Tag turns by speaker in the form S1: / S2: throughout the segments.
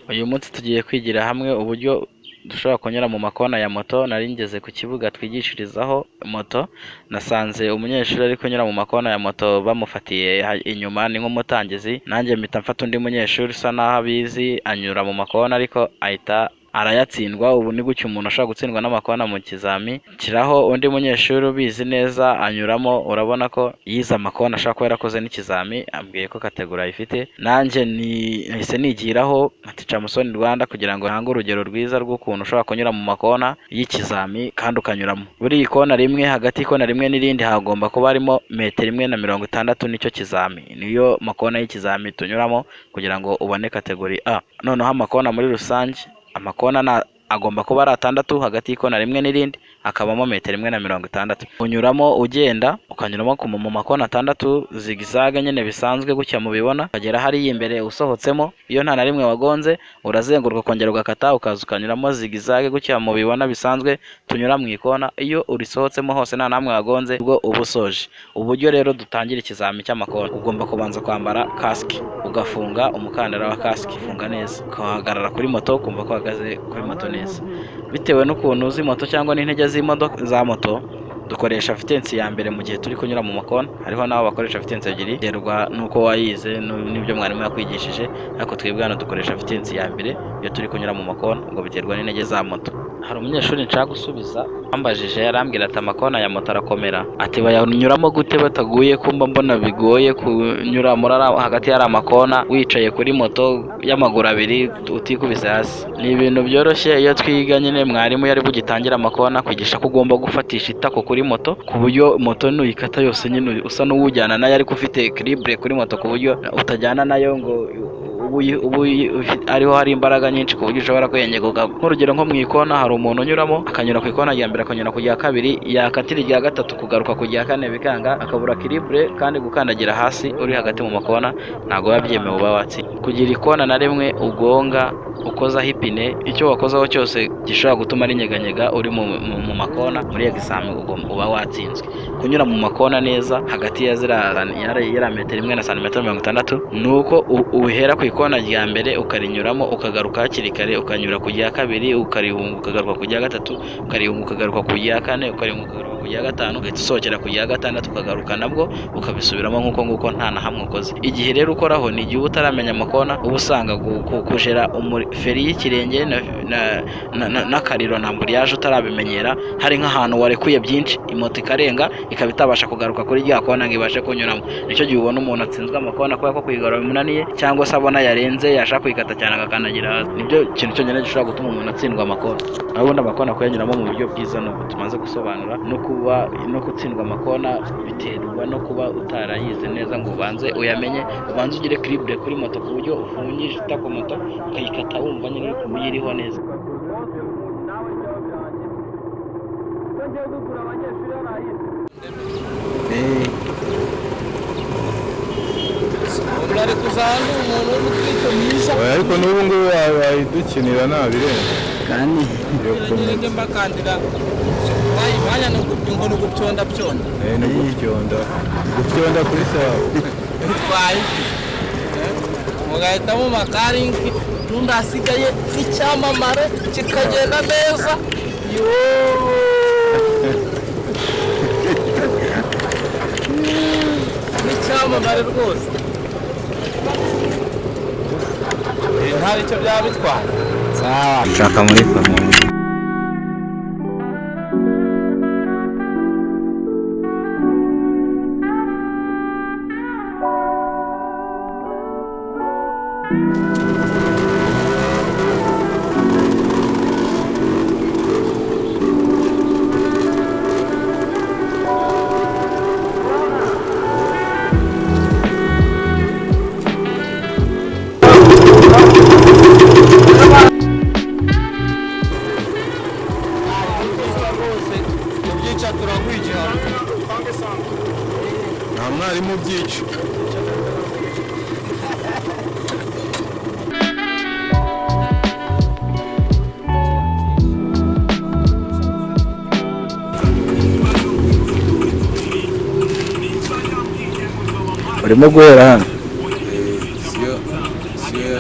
S1: Uyu munsi tugiye kwigira hamwe uburyo dushobora kunyura mu makona ya moto. Nari ngeze ku kibuga twigishirizaho moto, nasanze umunyeshuri ari kunyura mu makona ya moto bamufatiye inyuma, ni nk'umutangizi. Nanjye mpita mfata undi munyeshuri usa naho abizi anyura mu makona ariko ahita arayatsindwa. Ubu ni gutyo umuntu ashobora gutsindwa n'amakona mu kizami. Kiraho undi munyeshuri ubizi neza anyuramo, urabona ko yize amakona ashobora kuba yarakoze n'ikizami, ambwiye ko kategori ayifite. Nanjye nahise nigiraho ati Jamusoni Rwanda kugira ngo ntange urugero rwiza rw'ukuntu ushobora kunyura mu makona y'ikizami kandi ukanyuramo. Buri ikona rimwe, hagati y'ikona rimwe n'irindi hagomba kuba harimo metero 1.60, nicyo kizami, niyo makona y'ikizami tunyuramo kugira ngo ubone kategori A. Noneho amakona muri rusange, amakona agomba kuba ari 6 hagati y'ikona rimwe n'irindi, akabamo metero 1.60. Unyuramo ugenda ukanyuramo mu makona 6 zigizage nyine bisanzwe gutya mubibona, ukagera hariya imbere usohotsemo. Iyo nta na rimwe wagonze urazenguruka ukongera ugakata ukaza ukanyuramo zigizage gutya mubibona bisanzwe tunyura mu ikona. Iyo urisohotsemo hose nta namwe wagonze ubwo uba usoje. Uburyo rero dutangira ikizami cy'amakona, ugomba kubanza kwambara kasike, ugafunga umukandara wa kasike, ifunga neza, ukahagarara kuri moto ukumva ko uhagaze kuri moto neza. Bitewe n'ukuntu uzi moto cyangwa n'intege z'imodoka za moto, dukoresha fitensi ya mbere mu gihe turi kunyura mu makona. Hariho n'abo bakoresha fitensi ebyiri, biterwa n'uko wayize n'ibyo mwarimu yakwigishije, ariko twebwe hano dukoresha fitensi ya mbere iyo turi kunyura mu makona, ubwo biterwa n'intege za moto. Hari umunyeshuri nshaka gusubiza wambajije, yarambwira ati amakona ya moto arakomera, ati bayanyuramo gute bataguye? Kumba mbona bigoye kunyura muri hagati y'ari amakona wicaye kuri moto y'amaguru abiri utikubise hasi. Ni ibintu byoroshye iyo twiga nyine mwarimu yari bugitangira amakona kwigisha ko ugomba gufatisha itako kuri moto, ku buryo moto nuyikata yose nyine usa n'uwujyana nayo ariko ufite equilibre kuri moto, ku buryo utajyana nayo ngo ubu ariho hari imbaraga nyinshi ku buryo ushobora kwenyeguka. Nk'urugero nko mu ikona hari umuntu unyuramo akanyura ku ikona rya mbere akanyura ku rya kabiri, yakatira irya gatatu kugaruka ku rya kane bikanga, akabura equilibre kandi gukandagira hasi uri hagati mu makona ntabwo biba byemewe, uba watsinze. Kugira ikona na rimwe ugonga ukozaho ipine, icyo wakozaho cyose gishobora gutuma rinyeganyega uri mu makona, muri examen uba watsinzwe. Kunyura mu makona neza hagati ya metero 1 na santimetero 60 nuko uhera ku ikona rya mbere ukarinyuramo ukagaruka hakiri kare, ukanyura ku rya kabiri ukarihunga ukagaruka ku rya gatatu, ukarihunga ukagaruka ku rya kane, ukarihunga ukagaruka ku rya gatanu, ugahita usohokera ku rya gatandatu ukagaruka nabwo ukabisubiramo nk'uko nguko nta na hamwe ukoze. Igihe rero ukoraho ni igihe uba utaramenya amakona, uba usanga kujera feri y'ikirenge n'akariro na amburiyaje utarabimenyera, hari nk'ahantu warekuye byinshi imoto ikarenga ikaba itabasha kugaruka kuri rya kona ngo ibashe kunyuramo. Nicyo gihe ubona umuntu atsinzwe amakona kubera ko kuyigarura bimunaniye, cyangwa se abona yarenze yashaka kuyikata cyane agakandagira hasi. Nibyo kintu cyonyine gishobora gutuma umuntu atsindwa amakona. Naho ubundi amakona kuyanyuramo mu buryo bwiza nuko tumaze gusobanura, no gutsindwa amakona biterwa no kuba utarayize neza ngo ubanze uyamenye, ubanze ugire equilibre kuri moto ku buryo ufungije itako moto ukayikata wumva nyine ku buryo iriho neza.
S2: Ariko n'ubu ngubu wayidukinira ntabirenze
S3: kandi
S2: iyo
S3: mbakandira wayibanya no guconda
S2: no gupyonda kuri sawa
S3: bitwaye mugahita mu makaringi n'undi asigaye icyamamare kikagenda neza. N'icyamamare rwose nta icyo byaba bitwaye.
S1: Sawa, nshaka muri famille.
S2: nta mwarimu ubyica.
S1: urimo guhera hano
S2: siyo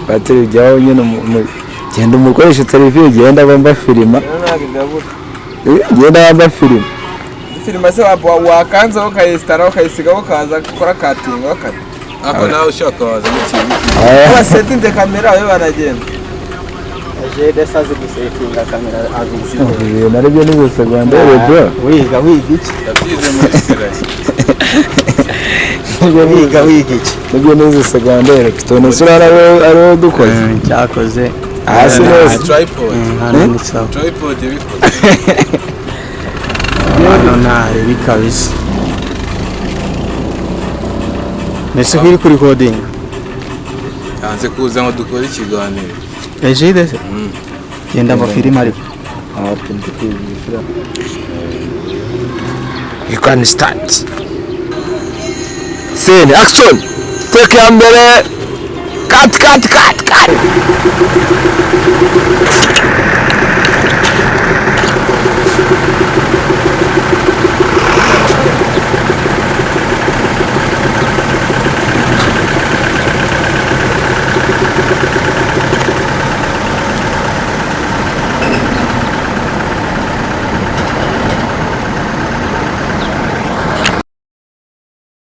S2: bateleviziyo nyine genda umukoresha televiziyo genda bamba filima genda bamba filima
S4: filima se wakanza ukayisitara ukayisigaho ukaza gukora katinga wakati ako nawe ushaka waza n'ikintu wasetinze kamera we baragenda aje desaze gusetinga kamera abizi
S2: naribyo ni gusa Rwandere bro
S4: wiga iki yabyize muri Sirasi wiga iki
S2: nibyo nize segondere kitone sura ari dukoze
S4: cyakoze
S2: hasi nose
S4: tripod bikoze none bikabise Nese kuri recording yanze kuza ngo dukore ikiganiro ejide se genda amafilime ariko you can start scene action take ya mbere cut